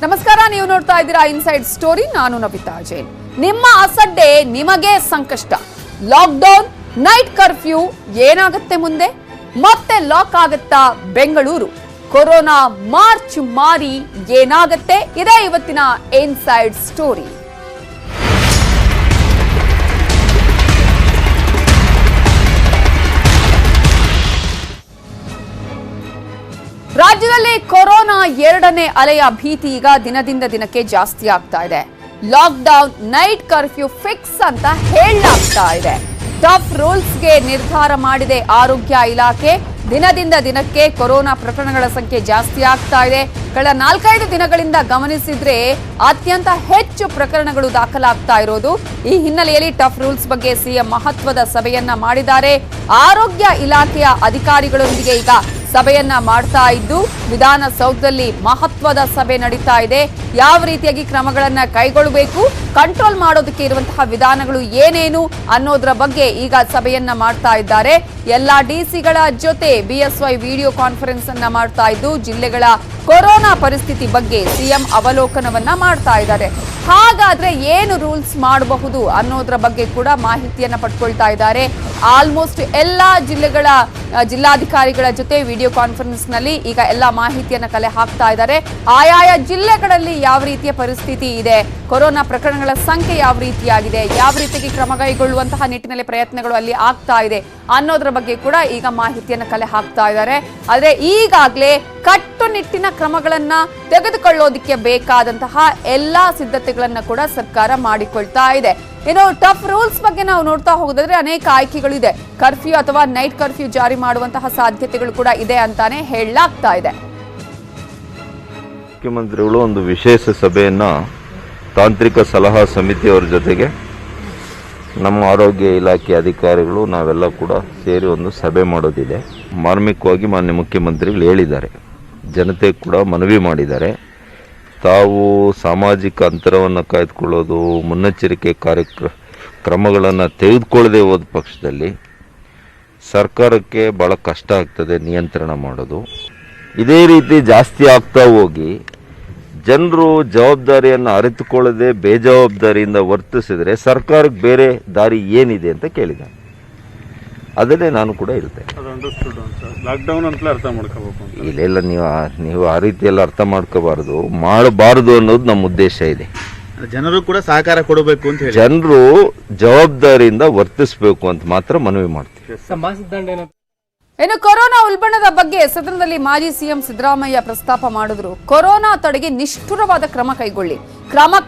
ನಮಸ್ಕಾರ, ನೀವು ನೋಡ್ತಾ ಇದ್ದೀರಾ ಇನ್ಸೈಡ್ ಸ್ಟೋರಿ. ನಾನು ನವಿತಾ ಜೈನ್. ನಿಮ್ಮ ಅಸಡ್ಡೆ ನಿಮಗೆ ಸಂಕಷ್ಟ. ಲಾಕ್ಡೌನ್, ನೈಟ್ ಕರ್ಫ್ಯೂ ಏನಾಗುತ್ತೆ ಮುಂದೆ? ಮತ್ತೆ ಲಾಕ್ ಆಗುತ್ತಾ ಬೆಂಗಳೂರು? ಕೊರೋನಾ ಮಾರ್ಚ್ ಮಾರಿ ಏನಾಗುತ್ತೆ? ಇದೇ ಇವತ್ತಿನ ಇನ್ಸೈಡ್ ಸ್ಟೋರಿ. ರಾಜ್ಯದಲ್ಲಿ ಕೊರೋನಾ ಎರಡನೇ ಅಲೆಯ ಭೀತಿ ಈಗ ದಿನದಿಂದ ದಿನಕ್ಕೆ ಜಾಸ್ತಿ ಆಗ್ತಾ ಇದೆ. ಲಾಕ್ಡೌನ್, ನೈಟ್ ಕರ್ಫ್ಯೂ ಫಿಕ್ಸ್ ಅಂತ ಹೇಳಲಾಗ್ತಾ ಇದೆ. ಟಫ್ ರೂಲ್ಸ್ಗೆ ನಿರ್ಧಾರ ಮಾಡಿದೆ ಆರೋಗ್ಯ ಇಲಾಖೆ. ದಿನದಿಂದ ದಿನಕ್ಕೆ ಕೊರೋನಾ ಪ್ರಕರಣಗಳ ಸಂಖ್ಯೆ ಜಾಸ್ತಿ ಆಗ್ತಾ ಇದೆ. ಕಳೆದ 4-5 ದಿನಗಳಿಂದ ಗಮನಿಸಿದ್ರೆ ಅತ್ಯಂತ ಹೆಚ್ಚು ಪ್ರಕರಣಗಳು ದಾಖಲಾಗ್ತಾ ಇರೋದು. ಈ ಹಿನ್ನೆಲೆಯಲ್ಲಿ ಟಫ್ ರೂಲ್ಸ್ ಬಗ್ಗೆ ಸಿಎಂ ಮಹತ್ವದ ಸಭೆಯನ್ನ ಮಾಡಿದ್ದಾರೆ. ಆರೋಗ್ಯ ಇಲಾಖೆಯ ಅಧಿಕಾರಿಗಳೊಂದಿಗೆ ಈಗ ಸಭೆಯನ್ನ ಮಾಡ್ತಾ ಇದ್ದು, ವಿಧಾನಸೌಧದಲ್ಲಿ ಮಹತ್ವದ ಸಭೆ ನಡೀತಾ ಇದೆ. ಯಾವ ರೀತಿಯಾಗಿ ಕ್ರಮಗಳನ್ನ ಕೈಗೊಳ್ಳಬೇಕು, ಕಂಟ್ರೋಲ್ ಮಾಡೋದಕ್ಕೆ ಇರುವಂತಹ ವಿಧಾನಗಳು ಏನೇನು ಅನ್ನೋದ್ರ ಬಗ್ಗೆ ಈಗ ಸಭೆಯನ್ನ ಮಾಡ್ತಾ ಇದ್ದಾರೆ. ಎಲ್ಲಾ ಡಿಸಿಗಳ ಜೊತೆ ಬಿಎಸ್ವೈ ವಿಡಿಯೋ ಕಾನ್ಫರೆನ್ಸ್ ಅನ್ನ ಮಾಡ್ತಾ ಇದ್ದು, ಜಿಲ್ಲೆಗಳ ಕೊರೋನಾ ಪರಿಸ್ಥಿತಿ ಬಗ್ಗೆ ಸಿಎಂ ಅವಲೋಕನವನ್ನ ಮಾಡ್ತಾ ಇದ್ದಾರೆ. ಹಾಗಾದ್ರೆ ಏನು ರೂಲ್ಸ್ ಮಾಡಬಹುದು ಅನ್ನೋದ್ರ ಬಗ್ಗೆ ಕೂಡ ಮಾಹಿತಿಯನ್ನ ಪಡ್ಕೊಳ್ತಾ ಇದ್ದಾರೆ. ಆಲ್ಮೋಸ್ಟ್ ಎಲ್ಲಾ ಜಿಲ್ಲೆಗಳ ಜಿಲ್ಲಾಧಿಕಾರಿಗಳ ಜೊತೆ ವಿಡಿಯೋ ಕಾನ್ಫರೆನ್ಸ್ ನಲ್ಲಿ ಈಗ ಎಲ್ಲಾ ಮಾಹಿತಿಯನ್ನ ಕಲೆ ಹಾಕ್ತಾ ಇದ್ದಾರೆ. ಆಯಾಯ ಜಿಲ್ಲೆಗಳಲ್ಲಿ ಯಾವ ರೀತಿಯ ಪರಿಸ್ಥಿತಿ ಇದೆ, ಕೊರೋನಾ ಪ್ರಕರಣಗಳ ಸಂಖ್ಯೆ ಯಾವ ರೀತಿಯಾಗಿದೆ, ಯಾವ ರೀತಿಯಾಗಿ ಕ್ರಮ ಕೈಗೊಳ್ಳುವಂತಹ ನಿಟ್ಟಿನಲ್ಲಿ ಪ್ರಯತ್ನಗಳು ಅಲ್ಲಿ ಆಗ್ತಾ ಇದೆ ಅನ್ನೋದ್ರ ಬಗ್ಗೆ ಕೂಡ ಈಗ ಮಾಹಿತಿಯನ್ನ ಕಲೆ ಹಾಕ್ತಾ ಇದ್ದಾರೆ. ಆದ್ರೆ ಈಗಾಗಲೇ ಕಟ್ಟುನಿಟ್ಟಿನ ಕ್ರಮಗಳನ್ನ ತೆಗೆದುಕೊಳ್ಳೋದಕ್ಕೆ ಬೇಕಾದಂತಹ ಎಲ್ಲಾ ಸಿದ್ಧತೆಗಳನ್ನ ಕೂಡ ಸರ್ಕಾರ ಮಾಡಿಕೊಳ್ತಾ ಇದೆ. ಇನ್ನು ಟಫ್ ರೂಲ್ಸ್ ಬಗ್ಗೆ ನಾವು ನೋಡ್ತಾ ಹೋಗೋದಾದ್ರೆ ಅನೇಕ ಆಯ್ಕೆಗಳಿದೆ. ಕರ್ಫ್ಯೂ ಅಥವಾ ನೈಟ್ ಕರ್ಫ್ಯೂ ಜಾರಿ ಮಾಡುವಂತಹ ಸಾಧ್ಯತೆಗಳು ಕೂಡ ಇದೆ ಅಂತಾನೆ ಹೇಳಲಾಗ್ತಾ ಇದೆ. ಮುಖ್ಯಮಂತ್ರಿಗಳು ಒಂದು ವಿಶೇಷ ಸಭೆಯನ್ನ ತಾಂತ್ರಿಕ ಸಲಹಾ ಸಮಿತಿಯವರ ಜೊತೆಗೆ ನಮ್ಮ ಆರೋಗ್ಯ ಇಲಾಖೆ ಅಧಿಕಾರಿಗಳು ನಾವೆಲ್ಲ ಕೂಡ ಸೇರಿ ಒಂದು ಸಭೆ ಮಾಡೋದಿದೆ. ಮಾರ್ಮಿಕವಾಗಿ ಮಾನ್ಯ ಮುಖ್ಯಮಂತ್ರಿಗಳು ಹೇಳಿದ್ದಾರೆ, ಜನತೆ ಕೂಡ ಮನವಿ ಮಾಡಿದ್ದಾರೆ. ತಾವು ಸಾಮಾಜಿಕ ಅಂತರವನ್ನು ಕಾಯ್ದುಕೊಳ್ಳೋದು, ಮುನ್ನೆಚ್ಚರಿಕೆ ಕ್ರಮಗಳನ್ನು ತೆಗೆದುಕೊಳ್ಳದೆ ಹೋದ ಪಕ್ಷದಲ್ಲಿ ಸರ್ಕಾರಕ್ಕೆ ಭಾಳ ಕಷ್ಟ ಆಗ್ತದೆ ನಿಯಂತ್ರಣ ಮಾಡೋದು. ಇದೇ ರೀತಿ ಜಾಸ್ತಿ ಆಗ್ತಾ ಹೋಗಿ ಜನರು ಜವಾಬ್ದಾರಿಯನ್ನು ಅರಿತುಕೊಳ್ಳದೆ ಬೇಜವಾಬ್ದಾರಿಯಿಂದ ವರ್ತಿಸಿದರೆ ಸರ್ಕಾರಕ್ಕೆ ಬೇರೆ ದಾರಿ ಏನಿದೆ ಅಂತ ಕೇಳಿದ್ದಾರೆ. ಅದನ್ನೇ ನಾನು ಕೂಡ ಹೇಳ್ತೇನೆ. ಲಾಕ್ಡೌನ್ ಅಂತಲೇ ಅರ್ಥ ಮಾಡ್ಕೋಬೇಕು. ಇಲ್ಲೆಲ್ಲ ನೀವು ಆ ರೀತಿಯೆಲ್ಲ ಅರ್ಥ ಮಾಡ್ಕೋಬಾರ್ದು, ಮಾಡಬಾರದು ಅನ್ನೋದು ನಮ್ಮ ಉದ್ದೇಶ ಇದೆ. ಜನರು ಕೂಡ ಸಹಕಾರ ಕೊಡಬೇಕು ಅಂತ ಹೇಳಿ ಜನರು ಜವಾಬ್ದಾರಿಯಿಂದ ವರ್ತಿಸಬೇಕು ಅಂತ ಮಾತ್ರ ಮನವಿ ಮಾಡ್ತೀವಿ. ಇನ್ನು ಕೊರೋನಾ ಉಲ್ಬಣದ ಬಗ್ಗೆ ಸದನದಲ್ಲಿ ಮಾಜಿ ಸಿಎಂ ಸಿದ್ದರಾಮಯ್ಯ ಪ್ರಸ್ತಾಪ ಮಾಡಿದ್ರು. ಕೊರೋನಾ ತಡೆಗೆ ನಿಷ್ಠುರವಾದ ಕ್ರಮ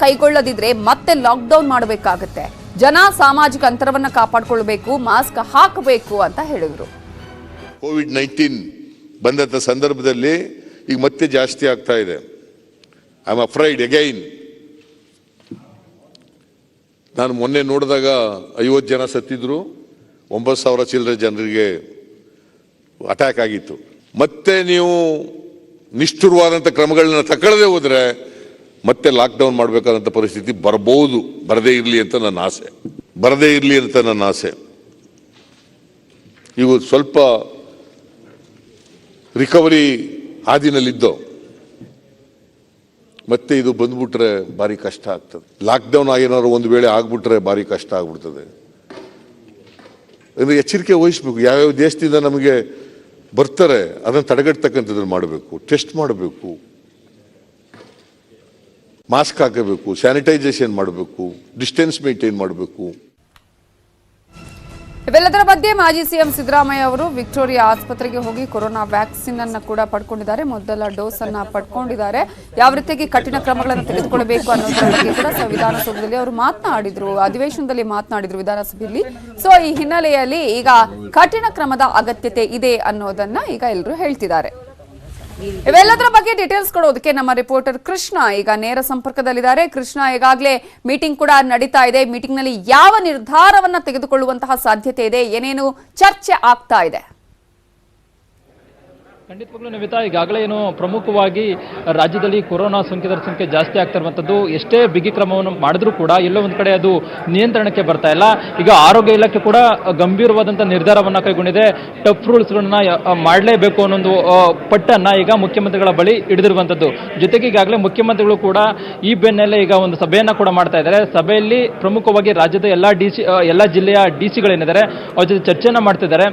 ಕೈಗೊಳ್ಳದಿದ್ರೆ ಮತ್ತೆ ಲಾಕ್ಡೌನ್ ಮಾಡಬೇಕಾಗುತ್ತೆ. ಜನ ಸಾಮಾಜಿಕ ಅಂತರವನ್ನ ಕಾಪಾಡಿಕೊಳ್ಳಬೇಕು, ಮಾಸ್ಕ್ ಹಾಕಬೇಕು ಅಂತ ಹೇಳಿದ್ರು. ಕೋವಿಡ್-19 ಬಂದಂತ ಸಂದರ್ಭದಲ್ಲಿ ಈಗ ಮತ್ತೆ ಜಾಸ್ತಿ ಆಗ್ತಾ ಇದೆ. I am afraid again. ನಾನು ಮೊನ್ನೆ ನೋಡಿದಾಗ 50 ಜನ ಸತ್ತಿದ್ರು, 9,000 ಚಿಲ್ಲರೆ ಜನರಿಗೆ ಅಟ್ಯಾಕ್ ಆಗಿತ್ತು. ಮತ್ತೆ ನೀವು ನಿಷ್ಠುರವಾದಂಥ ಕ್ರಮಗಳನ್ನ ತಗೊಳ್ಳದೆ ಹೋದ್ರೆ ಮತ್ತೆ ಲಾಕ್ಡೌನ್ ಮಾಡಬೇಕಾದಂಥ ಪರಿಸ್ಥಿತಿ ಬರಬಹುದು. ಬರದೇ ಇರಲಿ ಅಂತ ನನ್ನ ಆಸೆ. ಇವು ಸ್ವಲ್ಪ ರಿಕವರಿ ಹಾದಿನಲ್ಲಿದ್ದೋ ಮತ್ತೆ ಇದು ಬಂದ್ಬಿಟ್ರೆ ಭಾರಿ ಕಷ್ಟ ಆಗ್ತದೆ. ಲಾಕ್ಡೌನ್ ಏನಾದ್ರು ಒಂದು ವೇಳೆ ಆಗ್ಬಿಟ್ರೆ ಭಾರಿ ಕಷ್ಟ ಆಗ್ಬಿಡ್ತದೆ. ಅಂದರೆ ಎಚ್ಚರಿಕೆ ವಹಿಸ್ಬೇಕು. ಯಾವ್ಯಾವ ದೇಶದಿಂದ ನಮಗೆ ಬರ್ತಾರೆ ಅದನ್ನು ತಡೆಗಟ್ಟತಕ್ಕಂಥದ್ದನ್ನು ಮಾಡಬೇಕು. ಟೆಸ್ಟ್ ಮಾಡಬೇಕು, ಮಾಸ್ಕ್ ಹಾಕಬೇಕು, ಸ್ಯಾನಿಟೈಸೇಷನ್ ಮಾಡಬೇಕು, ಡಿಸ್ಟೆನ್ಸ್ ಮೇಂಟೈನ್ ಮಾಡಬೇಕು. ಇವೆಲ್ಲದರ ಮಧ್ಯೆ ಮಾಜಿ ಸಿಎಂ ಸಿದ್ದರಾಮಯ್ಯ ಅವರು ವಿಕ್ಟೋರಿಯಾ ಆಸ್ಪತ್ರೆಗೆ ಹೋಗಿ ಕೊರೋನಾ ವ್ಯಾಕ್ಸಿನ್ ಅನ್ನ ಕೂಡ ಪಡ್ಕೊಂಡಿದ್ದಾರೆ. ಮೊದಲ ಡೋಸ್ ಅನ್ನ ಪಡ್ಕೊಂಡಿದ್ದಾರೆ. ಯಾವ ರೀತಿಯಾಗಿ ಕಠಿಣ ಕ್ರಮಗಳನ್ನು ತೆಗೆದುಕೊಳ್ಳಬೇಕು ಅನ್ನೋದ್ರ ಬಗ್ಗೆ ಕೂಡ ವಿಧಾನಸೌಧದಲ್ಲಿ ಅವರು ಮಾತನಾಡಿದ್ರು, ಅಧಿವೇಶನದಲ್ಲಿ ಮಾತನಾಡಿದ್ರು ವಿಧಾನಸಭೆಯಲ್ಲಿ. ಸೊ ಈ ಹಿನ್ನೆಲೆಯಲ್ಲಿ ಈಗ ಕಠಿಣ ಕ್ರಮದ ಅಗತ್ಯತೆ ಇದೆ ಅನ್ನೋದನ್ನ ಈಗ ಎಲ್ಲರೂ ಹೇಳ್ತಿದ್ದಾರೆ. ಇವೆಲ್ಲದರ ಬಗ್ಗೆ ಡೀಟೇಲ್ಸ್ ಕೊಡೋದಕ್ಕೆ ನಮ್ಮ ರಿಪೋರ್ಟರ್ ಕೃಷ್ಣ ಈಗ ನೇರ ಸಂಪರ್ಕದಲ್ಲಿದ್ದಾರೆ. ಕೃಷ್ಣ, ಈಗಾಗಲೇ ಮೀಟಿಂಗ್ ಕೂಡ ನಡೀತಾ ಇದೆ. ಮೀಟಿಂಗ್ ನಲ್ಲಿ ಯಾವ ನಿರ್ಧಾರವನ್ನ ತೆಗೆದುಕೊಳ್ಳುವಂತಹ ಸಾಧ್ಯತೆ ಇದೆ, ಏನೇನು ಚರ್ಚೆ ಆಗ್ತಾ ಇದೆ? ಖಂಡಿತವಾಗ್ಲೂ ನಿಮಿತ್ತ ಈಗಾಗಲೇ ಏನು ಪ್ರಮುಖವಾಗಿ ರಾಜ್ಯದಲ್ಲಿ ಕೊರೋನಾ ಸೋಂಕಿತರ ಸಂಖ್ಯೆ ಜಾಸ್ತಿ ಆಗ್ತಾ ಇರುವಂಥದ್ದು ಎಷ್ಟೇ ಬಿಗಿ ಕ್ರಮವನ್ನು ಮಾಡಿದ್ರೂ ಕೂಡ ಎಲ್ಲೋ ಒಂದು ಕಡೆ ಅದು ನಿಯಂತ್ರಣಕ್ಕೆ ಬರ್ತಾ ಇಲ್ಲ. ಈಗ ಆರೋಗ್ಯ ಇಲಾಖೆ ಕೂಡ ಗಂಭೀರವಾದಂಥ ನಿರ್ಧಾರವನ್ನು ಕೈಗೊಂಡಿದೆ. ಟಫ್ ರೂಲ್ಸ್ಗಳನ್ನ ಮಾಡಲೇಬೇಕು ಅನ್ನೊಂದು ಪಟ್ಟನ್ನು ಈಗ ಮುಖ್ಯಮಂತ್ರಿಗಳ ಬಳಿ ಹಿಡಿದಿರುವಂಥದ್ದು. ಜೊತೆಗೆ ಈಗಾಗಲೇ ಮುಖ್ಯಮಂತ್ರಿಗಳು ಕೂಡ ಈ ಬೆನ್ನಲ್ಲೇ ಈಗ ಒಂದು ಸಭೆಯನ್ನು ಕೂಡ ಮಾಡ್ತಾ ಇದ್ದಾರೆ. ಸಭೆಯಲ್ಲಿ ಪ್ರಮುಖವಾಗಿ ರಾಜ್ಯದ ಎಲ್ಲ ಜಿಲ್ಲೆಯ ಡಿಸಿಗಳೇನಿದ್ದಾರೆ ಅವ್ರ ಜೊತೆ ಚರ್ಚೆಯನ್ನು ಮಾಡ್ತಿದ್ದಾರೆ.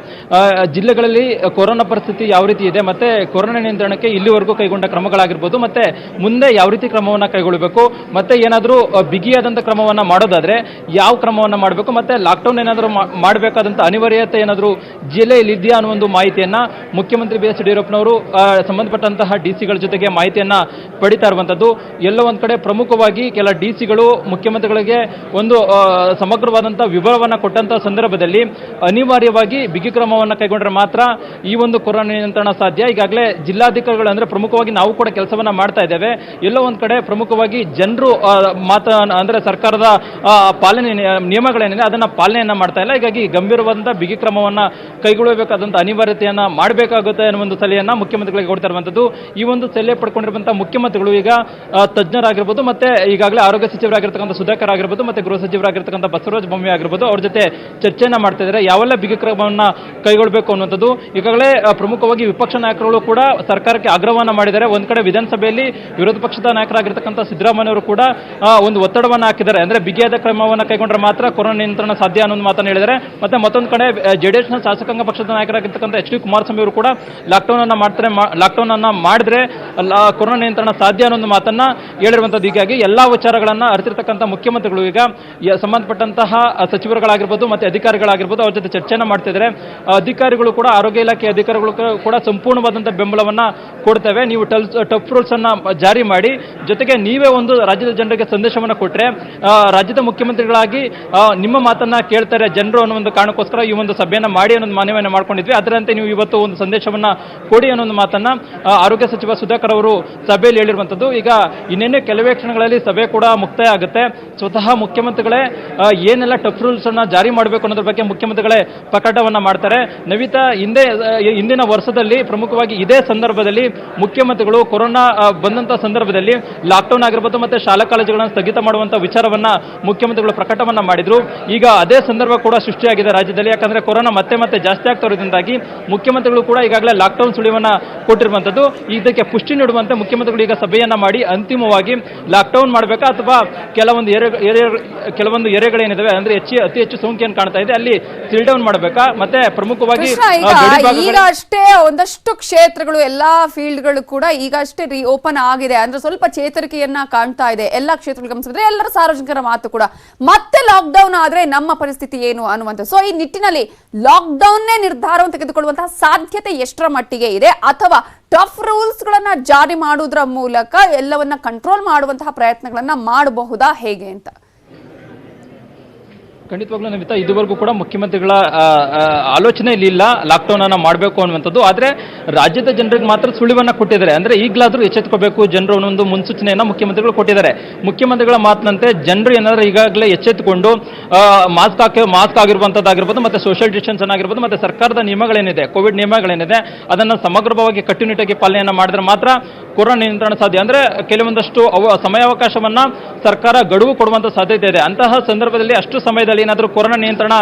ಜಿಲ್ಲೆಗಳಲ್ಲಿ ಕೊರೋನಾ ಪರಿಸ್ಥಿತಿ ಯಾವ ರೀತಿ ಇದೆ, ಮತ್ತೆ ಕೊರೋನಾ ನಿಯಂತ್ರಣಕ್ಕೆ ಇಲ್ಲಿವರೆಗೂ ಕೈಗೊಂಡ ಕ್ರಮಗಳಾಗಿರ್ಬೋದು, ಮತ್ತೆ ಮುಂದೆ ಯಾವ ರೀತಿ ಕ್ರಮವನ್ನು ಕೈಗೊಳ್ಳಬೇಕು, ಮತ್ತೆ ಏನಾದರೂ ಬಿಗಿಯಾದಂಥ ಕ್ರಮವನ್ನು ಮಾಡೋದಾದ್ರೆ ಯಾವ ಕ್ರಮವನ್ನು ಮಾಡಬೇಕು, ಮತ್ತೆ ಲಾಕ್ಡೌನ್ ಏನಾದರೂ ಮಾಡಬೇಕಾದಂಥ ಅನಿವಾರ್ಯತೆ ಏನಾದರೂ ಜಿಲ್ಲೆಯಲ್ಲಿ ಇದೆಯಾ ಅನ್ನೋ ಒಂದು ಮಾಹಿತಿಯನ್ನು ಮುಖ್ಯಮಂತ್ರಿ ಬಿ ಎಸ್ ಯಡಿಯೂರಪ್ಪನವರು ಸಂಬಂಧಪಟ್ಟಂತಹ ಡಿಸಿಗಳ ಜೊತೆಗೆ ಮಾಹಿತಿಯನ್ನು ಪಡಿತಾ ಇರುವಂಥದ್ದು. ಎಲ್ಲೋ ಒಂದು ಕಡೆ ಪ್ರಮುಖವಾಗಿ ಕೆಲ ಡಿಸಿಗಳು ಮುಖ್ಯಮಂತ್ರಿಗಳಿಗೆ ಒಂದು ಸಮಗ್ರವಾದಂಥ ವಿವರವನ್ನು ಕೊಟ್ಟಂತಹ ಸಂದರ್ಭದಲ್ಲಿ ಅನಿವಾರ್ಯವಾಗಿ ಬಿಗಿ ಕ್ರಮವನ್ನು ಕೈಗೊಂಡ್ರೆ ಮಾತ್ರ ಈ ಒಂದು ಕೊರೋನಾ ನಿಯಂತ್ರಣ ಸಾಧ್ಯ. ಈಗಾಗಲೇ ಜಿಲ್ಲಾಧಿಕಾರಿಗಳು ಅಂದ್ರೆ ಪ್ರಮುಖವಾಗಿ ನಾವು ಕೂಡ ಕೆಲಸವನ್ನ ಮಾಡ್ತಾ ಇದ್ದೇವೆ. ಎಲ್ಲೋ ಒಂದು ಕಡೆ ಪ್ರಮುಖವಾಗಿ ಜನರು ಅಂದ್ರೆ ಸರ್ಕಾರದ ಪಾಲನೆ ನಿಯಮಗಳೇನಿದೆ ಅದನ್ನ ಪಾಲನೆಯನ್ನ ಮಾಡ್ತಾ ಇಲ್ಲ. ಹೀಗಾಗಿ ಗಂಭೀರವಾದಂತಹ ಬಿಗಿ ಕ್ರಮವನ್ನ ಕೈಗೊಳ್ಳಬೇಕಾದಂತ ಅನಿವಾರ್ಯತೆಯನ್ನ ಮಾಡಬೇಕಾಗುತ್ತೆ ಅನ್ನೋ ಒಂದು ಸಲಹೆಯನ್ನ ಮುಖ್ಯಮಂತ್ರಿಗಳಿಗೆ ಕೊಡ್ತಾ ಇರುವಂತದ್ದು. ಈ ಒಂದು ಸಲಹೆ ಪಡ್ಕೊಂಡಿರುವಂತಹ ಮುಖ್ಯಮಂತ್ರಿಗಳು ಈಗ ತಜ್ಞರಾಗಿರ್ಬೋದು, ಮತ್ತೆ ಈಗಾಗಲೇ ಆರೋಗ್ಯ ಸಚಿವರಾಗಿರ್ತಕ್ಕಂಥ ಸುಧಾಕರ್ ಆಗಿರ್ಬೋದು, ಮತ್ತೆ ಗೃಹ ಸಚಿವರಾಗಿರ್ತಕ್ಕಂಥ ಬಸವರಾಜ ಬೊಮ್ಮಾಯಿ ಆಗಿರ್ಬೋದು, ಅವ್ರ ಜೊತೆ ಚರ್ಚೆಯನ್ನ ಮಾಡ್ತಾ ಇದ್ದಾರೆ. ಯಾವೆಲ್ಲ ಬಿಗಿ ಕ್ರಮವನ್ನ ಕೈಗೊಳ್ಳಬೇಕು ಅನ್ನುವಂಥದ್ದು. ಈಗಾಗಲೇ ಪ್ರಮುಖವಾಗಿ ವಿಪಕ್ಷ ನಾಯಕರುಗಳು ಕೂಡ ಸರ್ಕಾರಕ್ಕೆ ಆಗ್ರಹವನ್ನ ಮಾಡಿದ್ದಾರೆ. ಒಂದ್ ಕಡೆ ವಿಧಾನಸಭೆಯಲ್ಲಿ ವಿರೋಧ ಪಕ್ಷದ ನಾಯಕರಾಗಿರ್ತಕ್ಕಂಥ ಸಿದ್ದರಾಮಯ್ಯವರು ಕೂಡ ಒಂದು ಒತ್ತಡವನ್ನು ಹಾಕಿದ್ದಾರೆ. ಅಂದ್ರೆ ಬಿಗಿಯಾದ ಕ್ರಮವನ್ನು ಕೈಗೊಂಡ್ರೆ ಮಾತ್ರ ಕೊರೋನಾ ನಿಯಂತ್ರಣ ಸಾಧ್ಯ ಅನ್ನೋ ಮಾತನ್ನು ಹೇಳಿದ್ದಾರೆ. ಮತ್ತೆ ಮತ್ತೊಂದು ಕಡೆ ಜೆಡಿಎಸ್ನ ಶಾಸಕಾಂಗ ಪಕ್ಷದ ನಾಯಕರಾಗಿರ್ತಕ್ಕಂಥ ಎಚ್ ಡಿ ಕುಮಾರಸ್ವಾಮಿ ಅವರು ಕೂಡ ಲಾಕ್ಡೌನ್ ಅನ್ನ ಮಾಡಿದ್ರೆ ಕೊರೋನಾ ನಿಯಂತ್ರಣ ಸಾಧ್ಯ ಅನ್ನೋ ಮಾತನ್ನ ಹೇಳಿರುವಂತದ್ದು. ಹೀಗಾಗಿ ಎಲ್ಲಾ ವಿಚಾರಗಳನ್ನ ಅರಿತಿರ್ತಕ್ಕಂಥ ಮುಖ್ಯಮಂತ್ರಿಗಳು ಈಗ ಸಂಬಂಧಪಟ್ಟಂತಹ ಸಚಿವರುಗಳಾಗಿರ್ಬೋದು ಮತ್ತೆ ಅಧಿಕಾರಿಗಳಾಗಿರ್ಬೋದು ಅವ್ರ ಜೊತೆ ಚರ್ಚೆನ ಮಾಡ್ತಿದ್ದಾರೆ. ಅಧಿಕಾರಿಗಳು ಕೂಡ ಆರೋಗ್ಯ ಇಲಾಖೆ ಅಧಿಕಾರಿಗಳು ಕೂಡ ಸಂಪೂರ್ಣವಾದಂತಹ ಬೆಂಬಲವನ್ನ ಕೊಡ್ತೇವೆ. ನೀವು ಟಫ್ ರೂಲ್ಸ್ ಅನ್ನ ಜಾರಿ ಮಾಡಿ, ಜೊತೆಗೆ ನೀವೇ ಒಂದು ರಾಜ್ಯದ ಜನರಿಗೆ ಸಂದೇಶವನ್ನ ಕೊಟ್ರೆ ರಾಜ್ಯದ ಮುಖ್ಯಮಂತ್ರಿಗಳಾಗಿ ನಿಮ್ಮ ಮಾತನ್ನ ಕೇಳ್ತಾರೆ ಜನರು ಅನ್ನೋ ಒಂದು ಕಾರಣಕ್ಕೋಸ್ಕರ ಈ ಒಂದು ಸಭೆಯನ್ನ ಮಾಡಿ ಅನ್ನೋದು ಮನವಿಯನ್ನ ಮಾಡ್ಕೊಂಡಿದ್ವಿ. ಅದರಂತೆ ನೀವು ಇವತ್ತು ಒಂದು ಸಂದೇಶವನ್ನ ಕೊಡಿ ಅನ್ನೋ ಒಂದು ಮಾತನ್ನ ಆರೋಗ್ಯ ಸಚಿವ ಸುಧಾಕರ್ ಅವರು ಸಭೆಯಲ್ಲಿ ಹೇಳಿರುವಂತದ್ದು. ಈಗ ಇನ್ನೇನು ಕೆಲವೇ ಕ್ಷಣಗಳಲ್ಲಿ ಸಭೆ ಕೂಡ ಮುಕ್ತಾಯ ಆಗುತ್ತೆ. ಸ್ವತಃ ಮುಖ್ಯಮಂತ್ರಿಗಳೇ ಏನೆಲ್ಲ ಟಫ್ ರೂಲ್ಸ್ ಅನ್ನ ಜಾರಿ ಮಾಡಬೇಕು ಅನ್ನೋದ್ರ ಬಗ್ಗೆ ಮುಖ್ಯಮಂತ್ರಿಗಳೇ ಪ್ರಕಟವನ್ನ ಮಾಡ್ತಾರೆ. ನವಿತಾ ಹಿಂದಿನ ವರ್ಷದಲ್ಲಿ ಪ್ರಮುಖವಾಗಿ ಇದೇ ಸಂದರ್ಭದಲ್ಲಿ ಮುಖ್ಯಮಂತ್ರಿಗಳು ಕೊರೋನಾ ಬಂದಂತಹ ಸಂದರ್ಭದಲ್ಲಿ ಲಾಕ್ಡೌನ್ ಆಗಿರ್ಬೋದು ಮತ್ತೆ ಶಾಲಾ ಕಾಲೇಜುಗಳನ್ನು ಸ್ಥಗಿತ ಮಾಡುವಂತಹ ವಿಚಾರವನ್ನ ಮುಖ್ಯಮಂತ್ರಿಗಳು ಪ್ರಕಟವನ್ನ ಮಾಡಿದ್ರು. ಈಗ ಅದೇ ಸಂದರ್ಭ ಕೂಡ ಸೃಷ್ಟಿಯಾಗಿದೆ ರಾಜ್ಯದಲ್ಲಿ. ಯಾಕಂದ್ರೆ ಕೊರೋನಾ ಮತ್ತೆ ಜಾಸ್ತಿ ಆಗ್ತಾ ಇರೋದ್ರಿಂದಾಗಿ ಮುಖ್ಯಮಂತ್ರಿಗಳು ಕೂಡ ಈಗಾಗಲೇ ಲಾಕ್ಡೌನ್ ಸುಳಿವನ್ನ ಕೊಟ್ಟಿರುವಂತದ್ದು. ಇದಕ್ಕೆ ಪುಷ್ಟಿ ನೀಡುವಂತೆ ಮುಖ್ಯಮಂತ್ರಿಗಳು ಈಗ ಸಭೆಯನ್ನ ಮಾಡಿ ಅಂತಿಮವಾಗಿ ಲಾಕ್ಡೌನ್ ಮಾಡಬೇಕಾ ಅಥವಾ ಕೆಲವೊಂದು ಏರಿಯಾಗಳೇನಿದಾವೆ ಅಂದ್ರೆ ಅತಿ ಹೆಚ್ಚು ಸೋಂಕಿಯನ್ನು ಕಾಣ್ತಾ ಇದೆ ಅಲ್ಲಿ ಸೀಲ್ ಡೌನ್ ಮಾಡಬೇಕಾ, ಮತ್ತೆ ಪ್ರಮುಖವಾಗಿ ಈಗ ಅಷ್ಟೇ ಒಂದಷ್ಟು ಕ್ಷೇತ್ರಗಳು ಎಲ್ಲಾ ಫೀಲ್ಡ್ಗಳು ಕೂಡ ಈಗ ಅಷ್ಟೇ ಓಪನ್ ಆಗಿದೆ. ಅಂದ್ರೆ ಸ್ವಲ್ಪ ಚೇತರಿಕೆಯನ್ನ ಕಾಣ್ತಾ ಇದೆ ಎಲ್ಲಾ ಕ್ಷೇತ್ರಗಳು ಗಮನಿಸಿದ್ರೆ. ಎಲ್ಲರ ಸಾರ್ವಜನಿಕರ ಮಾತು ಕೂಡ ಮತ್ತೆ ಲಾಕ್ಡೌನ್ ಆದ್ರೆ ನಮ್ಮ ಪರಿಸ್ಥಿತಿ ಏನು ಅನ್ನುವಂಥ. ಸೊ ಈ ನಿಟ್ಟಿನಲ್ಲಿ ಲಾಕ್ಡೌನ್ನೇ ನಿರ್ಧಾರವನ್ನು ತೆಗೆದುಕೊಳ್ಳುವಂತಹ ಸಾಧ್ಯತೆ ಎಷ್ಟರ ಮಟ್ಟಿಗೆ ಇದೆ, ಅಥವಾ ಟಫ್ ರೂಲ್ಸ್ ಗಳನ್ನ ಜಾರಿ ಮಾಡುವುದರ ಮೂಲಕ ಎಲ್ಲವನ್ನ ಕಂಟ್ರೋಲ್ ಮಾಡುವಂತಹ ಪ್ರಯತ್ನಗಳನ್ನ ಮಾಡಬಹುದಾ ಹೇಗೆ ಅಂತ? ಖಂಡಿತವಾಗ್ಲೂ ನಮಿತಾ ಇದುವರೆಗೂ ಕೂಡ ಮುಖ್ಯಮಂತ್ರಿಗಳ ಆಲೋಚನೆಯಲ್ಲಿ ಇಲ್ಲ ಲಾಕ್ಡೌನ್ ಅನ್ನ ಮಾಡಬೇಕು ಅನ್ನುವಂಥದ್ದು. ಆದ್ರೆ ರಾಜ್ಯದ ಜನರಿಗೆ ಮಾತ್ರ ಸುಳಿವನ್ನ ಕೊಟ್ಟಿದ್ದಾರೆ. ಅಂದ್ರೆ ಈಗಲಾದ್ರೂ ಎಚ್ಚೆತ್ತುಕೋಬೇಕು ಜನರು ಅನ್ನೊಂದು ಮುನ್ಸೂಚನೆಯನ್ನ ಮುಖ್ಯಮಂತ್ರಿಗಳು ಕೊಟ್ಟಿದ್ದಾರೆ. ಮುಖ್ಯಮಂತ್ರಿಗಳ ಮಾತಿನಂತೆ ಜನರು ಏನಾದ್ರೂ ಈಗಾಗಲೇ ಎಚ್ಚೆತ್ತುಕೊಂಡು ಮಾಸ್ಕ್ ಆಗಿರುವಂತದ್ದಾಗಿರ್ಬೋದು, ಮತ್ತೆ ಸೋಷಿಯಲ್ ಡಿಸ್ಟೆನ್ಸ್ ಆಗಿರ್ಬೋದು, ಮತ್ತೆ ಸರ್ಕಾರದ ನಿಯಮಗಳೇನಿದೆ ಕೋವಿಡ್ ನಿಯಮಗಳೇನಿದೆ ಅದನ್ನ ಸಮಗ್ರವಾಗಿ ಕಟ್ಟುನಿಟ್ಟಾಗಿ ಪಾಲನೆಯನ್ನ ಮಾಡಿದ್ರೆ ಮಾತ್ರ ಕೊರೋನಾ ನಿಯಂತ್ರಣ ಸಾಧ್ಯ. ಅಂದ್ರೆ ಕೆಲವೊಂದಷ್ಟು ಸಮಯಾವಕಾಶವನ್ನ ಸರ್ಕಾರ ಗಡುವು ಕೊಡುವಂತ ಸಾಧ್ಯತೆ ಇದೆ. ಅಂತಹ ಸಂದರ್ಭದಲ್ಲಿ ಅಷ್ಟು ಸಮಯದಲ್ಲಿ ಏನಾದರೂ ಕೊರೋನಾ ನಿಯಂತ್ರಣ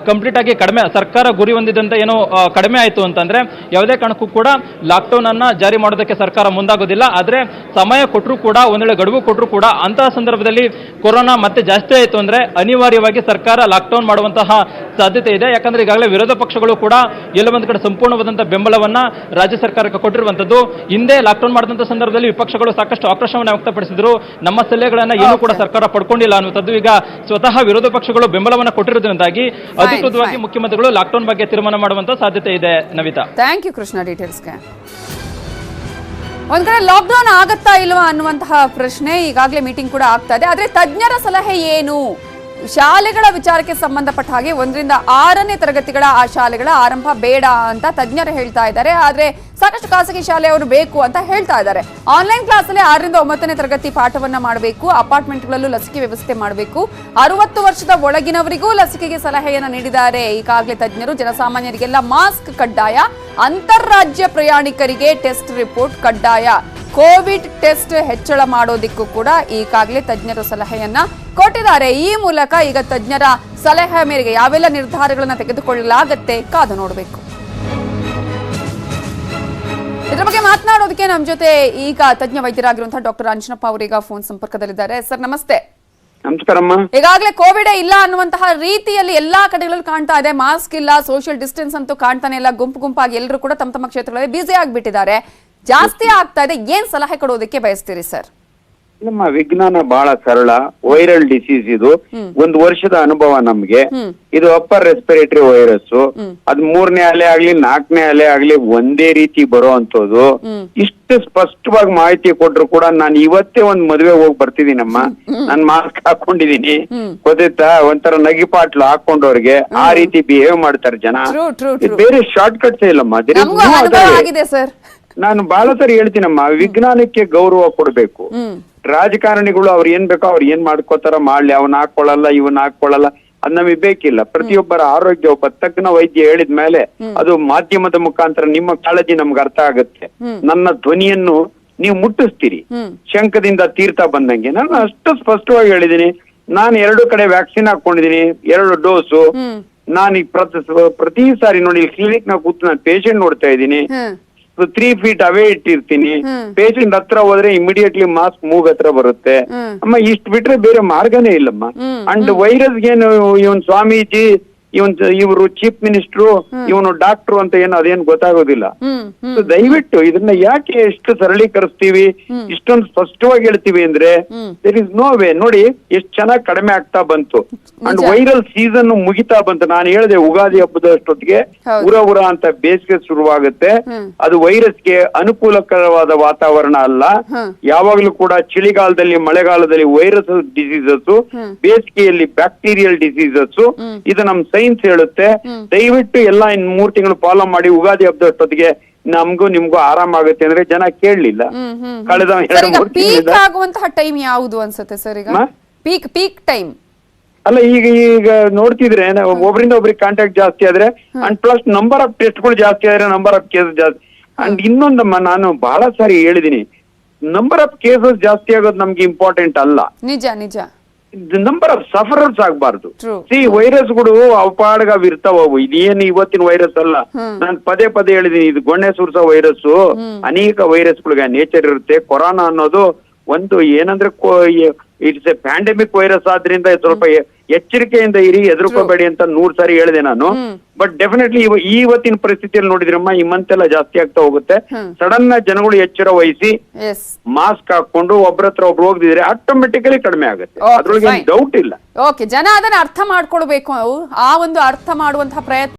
ಕಂಪ್ಲೀಟ್ ಆಗಿ ಕಡಿಮೆ ಸರ್ಕಾರ ಗುರಿ ಹೊಂದಿದಂತೆ ಏನೋ ಕಡಿಮೆ ಆಯಿತು ಅಂತಂದ್ರೆ ಯಾವುದೇ ಕಾರಣಕ್ಕೂ ಕೂಡ ಲಾಕ್ಡೌನ್ ಅನ್ನ ಜಾರಿ ಮಾಡೋದಕ್ಕೆ ಸರ್ಕಾರ ಮುಂದಾಗೋದಿಲ್ಲ. ಆದ್ರೆ ಸಮಯ ಕೊಟ್ಟರು ಕೂಡ ಒಂದ್ ವೇಳೆ ಗಡುವು ಕೊಟ್ಟರು ಕೂಡ ಅಂತಹ ಸಂದರ್ಭದಲ್ಲಿ ಕೊರೋನಾ ಮತ್ತೆ ಜಾಸ್ತಿ ಆಯಿತು ಅಂದ್ರೆ ಅನಿವಾರ್ಯವಾಗಿ ಸರ್ಕಾರ ಲಾಕ್ಡೌನ್ ಮಾಡುವಂತಹ ಸಾಧ್ಯತೆ ಇದೆ. ಯಾಕಂದ್ರೆ ಈಗಾಗಲೇ ವಿರೋಧ ಪಕ್ಷಗಳು ಕೂಡ ಎಲ್ಲೊಂದು ಕಡೆ ಸಂಪೂರ್ಣವಾದಂತಹ ಬೆಂಬಲವನ್ನ ರಾಜ್ಯ ಸರ್ಕಾರಕ್ಕೆ ಕೊಟ್ಟಿರುವಂತದ್ದು. ಹಿಂದೆ ಲಾಕ್ಡೌನ್ ಮಾಡಿದಂತಹ ಸಂದರ್ಭದಲ್ಲಿ ವಿಪಕ್ಷಗಳು ಸಾಕಷ್ಟು ಆಕ್ರೋಶವನ್ನು ವ್ಯಕ್ತಪಡಿಸಿದ್ರು. ನಮ್ಮ ಸಲಹೆಗಳನ್ನ ಏನೂ ಕೂಡ ಸರ್ಕಾರ ಪಡ್ಕೊಂಡಿಲ್ಲ ಅನ್ನುವಂಥದ್ದು. ಈಗ ಸ್ವತಃ ವಿರೋಧ ಪಕ್ಷಗಳು ಬೆಂಬಲವನ್ನು ಕೊಟ್ಟಿರೋದ್ರಿಂದಾಗಿ ಅಧಿಕೃತವಾಗಿ ಮುಖ್ಯಮಂತ್ರಿಗಳು ಲಾಕ್ಡೌನ್ ಬಗ್ಗೆ ತೀರ್ಮಾನ ಮಾಡುವಂತ ಸಾಧ್ಯತೆ ಇದೆ. ನವಿತಾ, ಥ್ಯಾಂಕ್ ಯು ಕೃಷ್ಣ ಡೀಟೇಲ್ಸ್ಗೆ. ಒಂದ್ ಕಡೆ ಲಾಕ್ಡೌನ್ ಆಗತ್ತಾ ಇಲ್ವಾ ಅನ್ನುವಂತಹ ಪ್ರಶ್ನೆ ಈಗಾಗಲೇ ಮೀಟಿಂಗ್ ಕೂಡ ಆಗ್ತಾ ಇದೆ. ಆದ್ರೆ ತಜ್ಞರ ಸಲಹೆ ಏನು, ಶಾಲೆಗಳ ವಿಚಾರಕ್ಕೆ ಸಂಬಂಧಪಟ್ಟ ಹಾಗೆ 1ರಿಂದ 6ನೇ ತರಗತಿಗಳ ಆ ಶಾಲೆಗಳ ಆರಂಭ ಬೇಡ ಅಂತ ತಜ್ಞರು ಹೇಳ್ತಾ ಇದ್ದಾರೆ. ಆದ್ರೆ ಸಾಕಷ್ಟು ಖಾಸಗಿ ಶಾಲೆಯವರು ಬೇಕು ಅಂತ ಹೇಳ್ತಾ ಇದ್ದಾರೆ. ಆನ್ಲೈನ್ ಕ್ಲಾಸ್ ಅಲ್ಲಿ 6ರಿಂದ 9ನೇ ತರಗತಿ ಪಾಠವನ್ನ ಮಾಡಬೇಕು. ಅಪಾರ್ಟ್ಮೆಂಟ್ಗಳಲ್ಲೂ ಲಸಿಕೆ ವ್ಯವಸ್ಥೆ ಮಾಡಬೇಕು. 60 ವರ್ಷದ ಒಳಗಿನವರಿಗೂ ಲಸಿಕೆಗೆ ಸಲಹೆಯನ್ನ ನೀಡಿದ್ದಾರೆ ಈಗಾಗಲೇ ತಜ್ಞರು. ಜನಸಾಮಾನ್ಯರಿಗೆಲ್ಲ ಮಾಸ್ಕ್ ಕಡ್ಡಾಯ, ಅಂತಾರಾಜ್ಯ ಪ್ರಯಾಣಿಕರಿಗೆ ಟೆಸ್ಟ್ ರಿಪೋರ್ಟ್ ಕಡ್ಡಾಯ, ಕೋವಿಡ್ ಟೆಸ್ಟ್ ಹೆಚ್ಚಳ ಮಾಡೋದಿಕ್ಕೂ ಕೂಡ ಈಗಾಗಲೇ ತಜ್ಞರು ಸಲಹೆಯನ್ನ ಕೊಟ್ಟಿದ್ದಾರೆ. ಈ ಮೂಲಕ ಈಗ ತಜ್ಞರ ಸಲಹೆ ಮೇರೆಗೆ ಯಾವೆಲ್ಲ ನಿರ್ಧಾರಗಳನ್ನ ತೆಗೆದುಕೊಳ್ಳಲಾಗತ್ತೆ ಕಾದು ನೋಡಬೇಕು. ಇದರ ಬಗ್ಗೆ ಮಾತನಾಡೋದಕ್ಕೆ ನಮ್ಮ ಜೊತೆ ಈಗ ತಜ್ಞ ವೈದ್ಯರಾಗಿರುವಂತಹ ಡಾಕ್ಟರ್ ಅಂಜನಪ್ಪ ಅವರೀಗ ಫೋನ್ ಸಂಪರ್ಕದಲ್ಲಿದ್ದಾರೆ. ಸರ್ ನಮಸ್ತೆ. ನಮಸ್ಕಾರಮ್ಮ. ಈಗಾಗಲೇ ಕೋವಿಡ್ ಇಲ್ಲ ಅನ್ನುವಂತಹ ರೀತಿಯಲ್ಲಿ ಎಲ್ಲಾ ಕಡೆಗಳಲ್ಲಿ ಕಾಣ್ತಾ ಇದೆ. ಮಾಸ್ಕ್ ಇಲ್ಲ, ಸೋಷಿಯಲ್ ಡಿಸ್ಟೆನ್ಸ್ ಅಂತೂ ಕಾಣ್ತಾನೆ ಇಲ್ಲ. ಗುಂಪಾಗಿ ಎಲ್ಲರೂ ಕೂಡ ತಮ್ಮ ತಮ್ಮ ಕ್ಷೇತ್ರಗಳಲ್ಲಿ ಬ್ಯುಸಿ ಆಗಿಬಿಟ್ಟಿದ್ದಾರೆ. ಜಾಸ್ತಿ ಆಗ್ತಾ ಇದೆ. ಏನ್ ಸಲಹೆ ಕೊಡೋದಕ್ಕೆ ಬಯಸ್ತೀರಿ ಸರ್? ನಮ್ಮ ವಿಜ್ಞಾನ ಬಹಳ ಸರಳ. ವೈರಲ್ ಡಿಸೀಸ್ ಇದು. 1 ವರ್ಷದ ಅನುಭವ ನಮ್ಗೆ. ಇದು ಅಪ್ಪರ್ ರೆಸ್ಪಿರೇಟರಿ ವೈರಸ್. ಅದ್ 3ನೇ ಅಲೆ ಆಗ್ಲಿ 4ನೇ ಅಲೆ ಆಗ್ಲಿ ಒಂದೇ ರೀತಿ ಬರೋ ಅಂತದ್ದು. ಇಷ್ಟು ಸ್ಪಷ್ಟವಾಗಿ ಮಾಹಿತಿ ಕೊಟ್ರು ಕೂಡ ನಾನು ಇವತ್ತೇ ಒಂದ್ ಮದ್ವೆ ಹೋಗಿ ಬರ್ತಿದ್ದೀನಮ್ಮ. ನಾನ್ ಮಾಸ್ಕ್ ಹಾಕೊಂಡಿದೀನಿ, ಗೊತ್ತಾಯ್ತಾ? ಒಂಥರ ನಗಿಪಾಟ್ಲು ಹಾಕೊಂಡವ್ರಿಗೆ ಆ ರೀತಿ ಬಿಹೇವ್ ಮಾಡ್ತಾರೆ ಜನ. ಬೇರೆ ಶಾರ್ಟ್ ಕಟ್ಸ್ ಇಲ್ಲಮ್ಮ. ಆಗಿದೆ ಸರ್. ನಾನು ಬಹಳ ಸರಿ ಹೇಳ್ತೀನಮ್ಮ, ವಿಜ್ಞಾನಕ್ಕೆ ಗೌರವ ಕೊಡ್ಬೇಕು. ರಾಜಕಾರಣಿಗಳು ಅವ್ರು ಏನ್ ಬೇಕೋ ಅವ್ರು ಏನ್ ಮಾಡ್ಕೋತಾರ ಮಾಡ್ಲಿ. ಅವನ್ ಹಾಕೊಳ್ಳಲ್ಲ, ಇವನ್ ಹಾಕೊಳ್ಳಲ್ಲ, ಅದ್ ನಮಗೆ ಬೇಕಿಲ್ಲ. ಪ್ರತಿಯೊಬ್ಬರ ಆರೋಗ್ಯ ಒಬ್ಬ ತಜ್ಞ ವೈದ್ಯ ಹೇಳಿದ್ಮೇಲೆ ಅದು ಮಾಧ್ಯಮದ ಮುಖಾಂತರ ನಿಮ್ಮ ಕಾಳಜಿ ನಮ್ಗೆ ಅರ್ಥ ಆಗುತ್ತೆ. ನನ್ನ ಧ್ವನಿಯನ್ನು ನೀವು ಮುಟ್ಟಿಸ್ತೀರಿ. ಶಂಕದಿಂದ ತೀರ್ಥ ಬಂದಂಗೆ ನಾನು ಅಷ್ಟು ಸ್ಪಷ್ಟವಾಗಿ ಹೇಳಿದೀನಿ. ನಾನು 2 ಕಡೆ ವ್ಯಾಕ್ಸಿನ್ ಹಾಕೊಂಡಿದೀನಿ, 2 ಡೋಸು. ನಾನು ಪ್ರತಿ ಸಾರಿ ನೋಡಿ ಕ್ಲಿನಿಕ್ ನ ಕೂತು ನಾನು ಪೇಷಂಟ್ ನೋಡ್ತಾ ಇದ್ದೀನಿ. 3 feet ಅವೇ ಇಟ್ಟಿರ್ತೀನಿ. ಪೇಷಂಟ್ ಹತ್ರ ಹೋದ್ರೆ ಇಮಿಡಿಯೇಟ್ಲಿ ಮಾಸ್ಕ್ ಮೂಗ್ ಹತ್ರ ಬರುತ್ತೆ. ಅಮ್ಮ ಇಷ್ಟ ಬಿಟ್ರೆ ಬೇರೆ ಮಾರ್ಗನೇ ಇಲ್ಲಮ್ಮ. ಅಂಡ್ ವೈರಸ್ಗೇನು ಇವನ್ ಸ್ವಾಮೀಜಿ, ಇವರು ಚೀಫ್ ಮಿನಿಸ್ಟ್ರು, ಇವನು ಡಾಕ್ಟ್ರು ಅಂತ ಏನು ಅದೇನು ಗೊತ್ತಾಗೋದಿಲ್ಲ. ದಯವಿಟ್ಟು ಇದನ್ನ ಯಾಕೆ ಎಷ್ಟು ಸರಳೀಕರಿಸ್ತೀವಿ, ಇಷ್ಟೊಂದು ಸ್ಪಷ್ಟವಾಗಿ ಹೇಳ್ತೀವಿ ಅಂದ್ರೆ ದೇರ್ ಇಸ್ ನೋ ವೇ. ನೋಡಿ ಎಷ್ಟು ಚೆನ್ನಾಗಿ ಕಡಿಮೆ ಆಗ್ತಾ ಬಂತು. ಅಂಡ್ ವೈರಲ್ ಸೀಸನ್ ಮುಗಿತಾ ಬಂತು. ನಾನು ಹೇಳಿದೆ ಉಗಾದಿ ಹಬ್ಬದ ಅಷ್ಟೊತ್ತಿಗೆ ಉರ ಅಂತ ಬೇಸಿಗೆ ಶುರುವಾಗುತ್ತೆ. ಅದು ವೈರಸ್ಗೆ ಅನುಕೂಲಕರವಾದ ವಾತಾವರಣ ಅಲ್ಲ. ಯಾವಾಗ್ಲೂ ಕೂಡ ಚಳಿಗಾಲದಲ್ಲಿ ಮಳೆಗಾಲದಲ್ಲಿ ವೈರಸ್ ಡಿಸೀಸಸ್, ಬೇಸಿಗೆಯಲ್ಲಿ ಬ್ಯಾಕ್ಟೀರಿಯಲ್ ಡಿಸೀಸಸ್. ಇದು ನಮ್ ಸೈನ್ಸ್ ಹೇಳುತ್ತೆ. ದಯವಿಟ್ಟು ಎಲ್ಲ ಇನ್ 3 ತಿಂಗಳು ಫಾಲೋ ಮಾಡಿ. ಉಗಾದಿ ಹಬ್ಬದ ಅಷ್ಟೊತ್ತಿಗೆ ನಮ್ಗೂ ನಿಮ್ಗೂ ಆರಾಮ ಆಗುತ್ತೆ ಅಂದ್ರೆ ಜನ ಕೇಳಲಿಲ್ಲ. ಕಳೆದ 2-3 ಆಗುವಂತಹ ಟೈಮ್ ಯಾವುದು ಅನ್ಸುತ್ತೆ ಸರ್ ಈಗ? ಪೀಕ್ ಟೈಮ್ ಅಲ್ಲ, ಈಗ ನೋಡ್ತಿದ್ರೆ ಒಬ್ರಿಂದ ಒಬ್ರಿಗೆ ಕಾಂಟ್ಯಾಕ್ಟ್ ಜಾಸ್ತಿ ಆದ್ರೆ ಅಂಡ್ ಪ್ಲಸ್ ನಂಬರ್ ಆಫ್ ಟೆಸ್ಟ್ಗಳು ಜಾಸ್ತಿ ಆದ್ರೆ ನಂಬರ್ ಆಫ್ ಕೇಸಸ್ ಜಾಸ್ತಿ. ಅಂಡ್ ಇನ್ನೊಂದಮ್ಮ, ನಾನು ಬಹಳ ಸಾರಿ ಹೇಳಿದೀನಿ, ನಂಬರ್ ಆಫ್ ಕೇಸಸ್ ಜಾಸ್ತಿ ಆಗೋದು ನಮ್ಗೆ ಇಂಪಾರ್ಟೆಂಟ್ ಅಲ್ಲ. ನಿಜ. ನಂಬರ್ ಆಫ್ ಸಫರರ್ಸ್ ಆಗ್ಬಾರ್ದು. ವೈರಸ್ಗಳು ಅಪಾಡಗ ಇರ್ತಾವ. ಇದೇನು ಇವತ್ತಿನ ವೈರಸ್ ಅಲ್ಲ. ನಾನು ಪದೇ ಹೇಳಿದೀನಿ, ಇದು ಗೊಣ್ಣೆ ಸುರ್ಸೋ ವೈರಸ್. ಅನೇಕ ವೈರಸ್ಗಳಿಗೆ ನೇಚರ್ ಇರುತ್ತೆ. ಕೊರೋನಾ ಅನ್ನೋದು ಒಂದು ಏನಂದ್ರೆ ಇಟ್ಸ್ ಎ ಪ್ಯಾಂಡೆಮಿಕ್ ವೈರಸ್. ಆದ್ರಿಂದ ಸ್ವಲ್ಪ ಎಚ್ಚರಿಕೆಯಿಂದ ಇರಿ, ಹೆದರ್ಕೋಬೇಡಿ ಅಂತ 100 ಸಾರಿ ಹೇಳಿದೆ ನಾನು. ಬಟ್ ಡೆಫಿನೆಟ್ಲಿ ಇವತ್ತಿನ ಪರಿಸ್ಥಿತಿಯಲ್ಲಿ ನೋಡಿದ್ರಮ್ಮ ಈ ಮಂತ್ ಎಲ್ಲ ಜಾಸ್ತಿ ಆಗ್ತಾ ಹೋಗುತ್ತೆ. ಸಡನ್ ಜನಗಳು ಎಚ್ಚರ ವಹಿಸಿ ಮಾಸ್ಕ್ ಹಾಕೊಂಡು ಒಬ್ರ ಹತ್ರ ಒಬ್ರು ಹೋಗಿದ್ರೆ ಆಟೋಮೆಟಿಕಲಿ ಕಡಿಮೆ ಆಗುತ್ತೆ. ಅದ್ರೊಳಗೆ ಡೌಟ್ ಇಲ್ಲ. ಓಕೆ, ಜನ ಅದನ್ನ ಅರ್ಥ ಮಾಡ್ಕೊಳ್ಬೇಕು. ಆ ಒಂದು ಅರ್ಥ ಮಾಡುವಂತಹ ಪ್ರಯತ್ನ